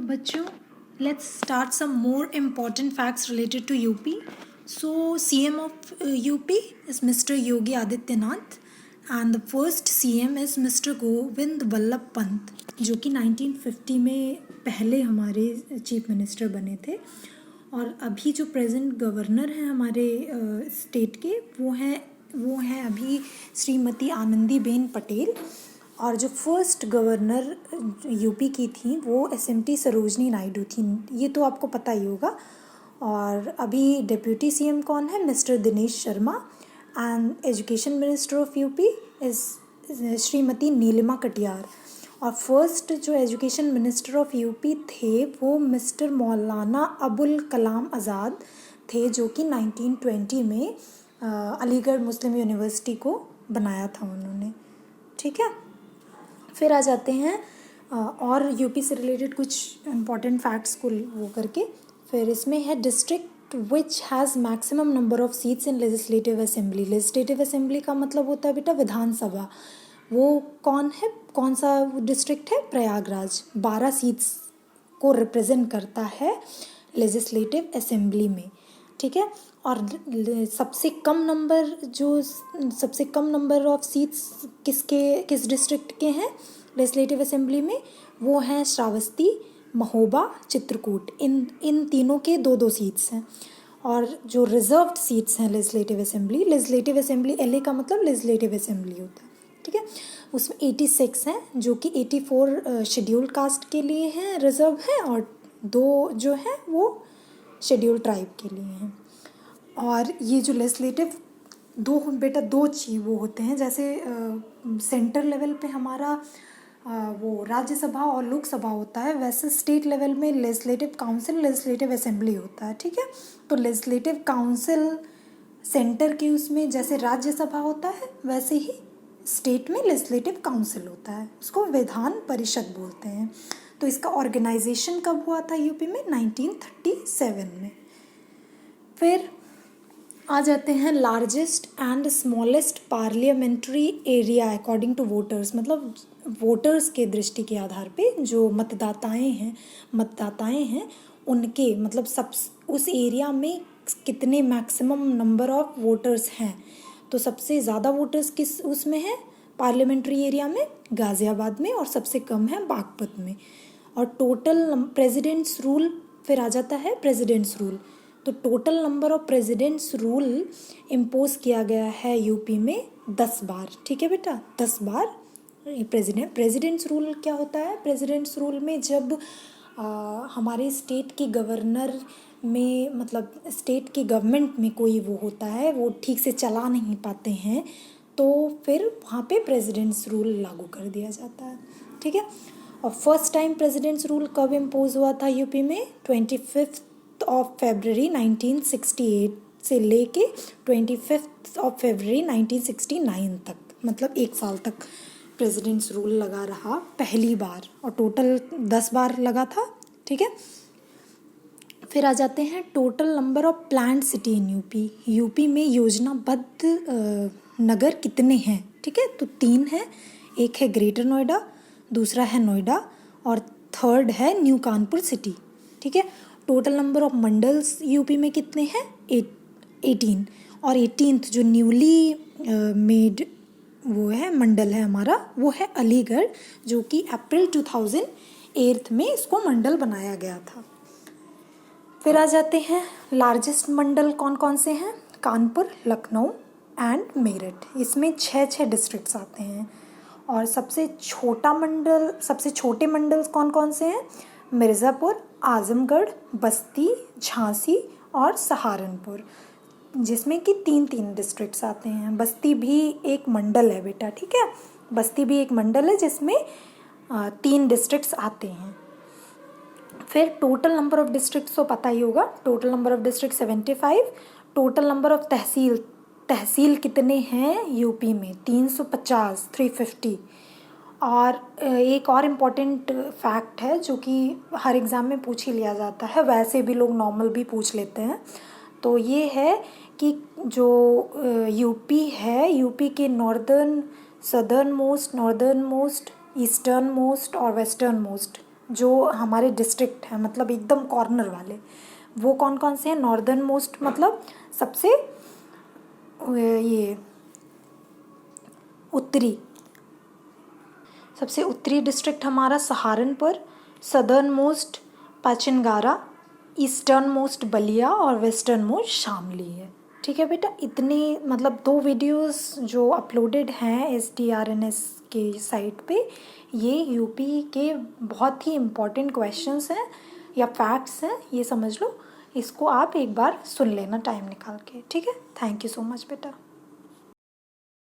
बच्चों, let's start some more important facts related to UP. So CM of UP is Mr. Yogi Adityanath and the first CM is Mr. Govind Vallabh Pant, जो कि 1950 में पहले हमारे chief minister बने थे। और अभी जो प्रेजेंट गवर्नर हैं हमारे स्टेट के वो हैं अभी श्रीमती आनंदीबेन पटेल। और जो फर्स्ट गवर्नर यूपी की थी वो SMT सरोजनी नायडू थी, ये तो आपको पता ही होगा। और अभी डिप्यूटी सीएम कौन है? Mister Dinesh Sharma. And education minister of UP is Shrimati Neelima Katiyar. और फर्स्ट जो एजुकेशन मिनिस्टर ऑफ यूपी थे वो मिस्टर मौलाना अबुल कलाम आज़ाद थे, जो कि 1920 में अलीगढ़ मुस्लिम यूनिवर्सिटी को बनाया था उन्होंने। ठीक है, फिर आ जाते हैं और यूपी से रिलेटेड कुछ इम्पॉर्टेंट फैक्ट्स को वो करके। फिर इसमें है district which has maximum number of seats in legislative assembly. Legislative assembly का मतलब होता है बेटा विधानसभा। वो कौन सा डिस्ट्रिक्ट है? प्रयागराज। 12 सीट्स को रिप्रेजेंट करता है लेजिस्लेटिव असेंबली में। ठीक है, और सबसे कम नंबर ऑफ सीट्स किस डिस्ट्रिक्ट के हैं लेजिस्लेटिव असेंबली में? वो हैं श्रावस्ती, महोबा, चित्रकूट। इन तीनों के 2-2 सीट्स हैं। और जो रिजर्व्ड सीट्स हैं लेजिस्लेटिव असेंबली LA का मतलब लेजिस्लेटिव असेंबली होता है। ठीक है, उसमें 86 हैं, जो कि 84 शेड्यूल कास्ट के लिए हैं, रिजर्व हैं, और 2 जो हैं वो शेड्यूल ट्राइब के लिए हैं। और ये जो लेजिस्लेटिव दो चीज़ वो होते हैं, जैसे सेंटर लेवल पे हमारा वो राज्यसभा और लोकसभा होता है, वैसे स्टेट लेवल में लेजिस्लेटिव काउंसिल, लेजिस्लेटिव असेंबली होता है। ठीक है, तो लेजिस्लेटिव काउंसिल सेंटर के उसमें जैसे राज्यसभा होता है वैसे ही स्टेट में लेजिस्लेटिव काउंसिल होता है, उसको विधान परिषद बोलते हैं। तो इसका ऑर्गेनाइजेशन कब हुआ था यूपी में? 1937 में। फिर आ जाते हैं largest and smallest parliamentary area according to voters. मतलब वोटर्स के दृष्टि के आधार पे जो मतदाताएं हैं उनके मतलब उस एरिया में कितने मैक्सिमम नंबर ऑफ वोटर्स हैं। तो सबसे ज़्यादा वोटर्स किस उसमें है? पार्लियामेंट्री एरिया में, गाज़ियाबाद में, और सबसे कम है बागपत में। और टोटल प्रेसिडेंट्स रूल फिर आ जाता है प्रेसिडेंट्स रूल। तो total number of presidents rule impose किया गया है यूपी में 10 बार। ठीक है बेटा, 10 बार प्रेसिडेंट्स रूल क्या होता है? प्रेसिडेंट्स रूल में जब हमारे स्टेट के गवर्नर में मतलब स्टेट के गवर्नमेंट में कोई वो होता है, वो ठीक से चला नहीं पाते हैं, तो फिर वहाँ पे प्रेसिडेंट्स रूल लागू कर दिया जाता है। ठीक है, और फर्स्ट टाइम प्रेसिडेंट्स रूल कब इम्पोज हुआ था यूपी में? 25 फरवरी 1968 से लेके 25 फरवरी 1969 तक, मतलब 1 साल तक प्रेसिडेंट्स रूल लगा रहा पहली बार, और टोटल 10 बार लगा था। ठीक है, फिर आ जाते हैं total number of planned city in UP में योजनाबद्ध नगर कितने हैं? ठीक है, तो 3 हैं। एक है ग्रेटर नोएडा, दूसरा है नोएडा, और थर्ड है न्यू कानपुर सिटी। ठीक है, total number of mandals UP में कितने हैं? 18। और 18th जो न्यूली मेड वो है मंडल है हमारा, वो है अलीगढ़, जो कि अप्रैल 2008 में इसको मंडल बनाया गया था। फिर आ जाते हैं लार्जेस्ट मंडल कौन कौन से हैं? कानपुर, लखनऊ एंड मेरठ। इसमें 6 डिस्ट्रिक्ट्स आते हैं। और सबसे छोटे मंडल्स कौन कौन से हैं? मिर्ज़ापुर, आजमगढ़, बस्ती, झांसी और सहारनपुर, जिसमें कि 3 डिस्ट्रिक्ट्स आते हैं। बस्ती भी एक मंडल है बेटा। ठीक है, बस्ती भी एक मंडल है जिसमें 3 डिस्ट्रिक्ट्स आते हैं। फिर टोटल नंबर ऑफ डिस्ट्रिक्ट्स तो पता ही होगा, total number of district 75। Total number of tehsil कितने हैं यूपी में? 350, 350। और एक और इम्पॉर्टेंट फैक्ट है जो कि हर एग्ज़ाम में पूछ ही लिया जाता है, वैसे भी लोग नॉर्मल भी पूछ लेते हैं। तो ये है कि जो यूपी है, यूपी के नॉर्दर्न मोस्ट, ईस्टर्न मोस्ट और वेस्टर्न मोस्ट जो हमारे डिस्ट्रिक्ट हैं, मतलब एकदम कॉर्नर वाले, वो कौन कौन से हैं? नॉर्दर्न मोस्ट मतलब सबसे ये उत्तरी, सबसे उत्तरी डिस्ट्रिक्ट हमारा सहारनपुर, सदर्न मोस्ट पाचिनगारा, ईस्टर्न मोस्ट बलिया और वेस्टर्न मोस्ट शामली है। ठीक है बेटा, इतनी मतलब 2 वीडियोस जो अपलोडेड हैं SDRNS के साइट पे, ये यूपी के बहुत ही इम्पॉर्टेंट क्वेश्चंस हैं या फैक्ट्स हैं, ये समझ लो। इसको आप एक बार सुन लेना टाइम निकाल के। ठीक है, थैंक यू सो मच बेटा।